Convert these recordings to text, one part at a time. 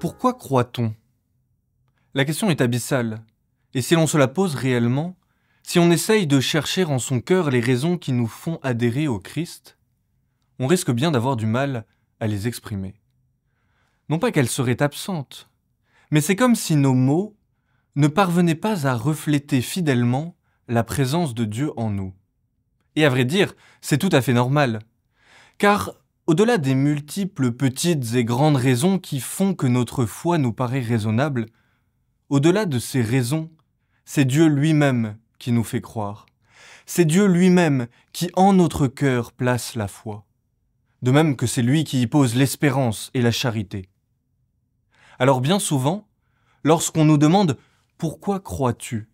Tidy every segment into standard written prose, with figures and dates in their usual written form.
Pourquoi croit-on? La question est abyssale, et si l'on se la pose réellement, si on essaye de chercher en son cœur les raisons qui nous font adhérer au Christ, on risque bien d'avoir du mal à les exprimer. Non pas qu'elles seraient absentes, mais c'est comme si nos mots ne parvenaient pas à refléter fidèlement la présence de Dieu en nous. Et à vrai dire, c'est tout à fait normal, car au-delà des multiples petites et grandes raisons qui font que notre foi nous paraît raisonnable, au-delà de ces raisons, c'est Dieu lui-même qui nous fait croire. C'est Dieu lui-même qui, en notre cœur, place la foi. De même que c'est lui qui y pose l'espérance et la charité. Alors bien souvent, lorsqu'on nous demande « Pourquoi crois-tu ?»,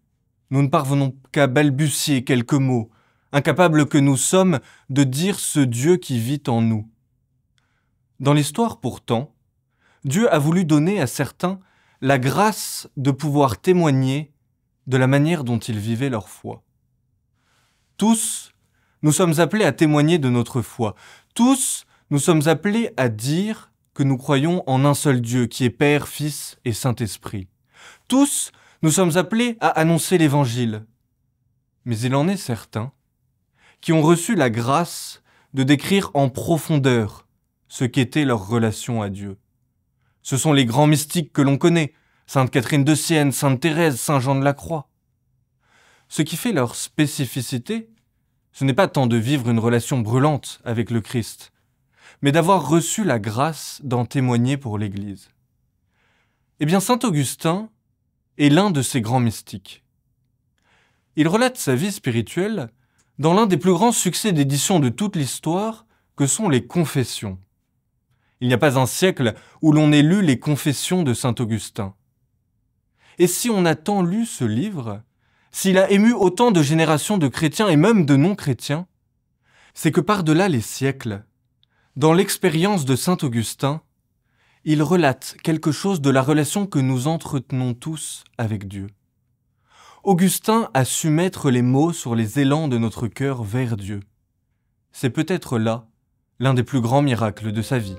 nous ne parvenons qu'à balbutier quelques mots, incapables que nous sommes de dire ce Dieu qui vit en nous. Dans l'histoire pourtant, Dieu a voulu donner à certains la grâce de pouvoir témoigner de la manière dont ils vivaient leur foi. Tous, nous sommes appelés à témoigner de notre foi. Tous, nous sommes appelés à dire que nous croyons en un seul Dieu qui est Père, Fils et Saint-Esprit. Tous, nous sommes appelés à annoncer l'Évangile. Mais il en est certains qui ont reçu la grâce de décrire en profondeur ce qu'était leur relation à Dieu. Ce sont les grands mystiques que l'on connaît, Sainte Catherine de Sienne, Sainte Thérèse, Saint Jean de la Croix. Ce qui fait leur spécificité, ce n'est pas tant de vivre une relation brûlante avec le Christ, mais d'avoir reçu la grâce d'en témoigner pour l'Église. Eh bien, saint Augustin est l'un de ces grands mystiques. Il relate sa vie spirituelle dans l'un des plus grands succès d'édition de toute l'histoire, que sont les Confessions. Il n'y a pas un siècle où l'on ait lu les Confessions de saint Augustin. Et si on a tant lu ce livre, s'il a ému autant de générations de chrétiens et même de non-chrétiens, c'est que par-delà les siècles, dans l'expérience de saint Augustin, il relate quelque chose de la relation que nous entretenons tous avec Dieu. Augustin a su mettre les mots sur les élans de notre cœur vers Dieu. C'est peut-être là l'un des plus grands miracles de sa vie.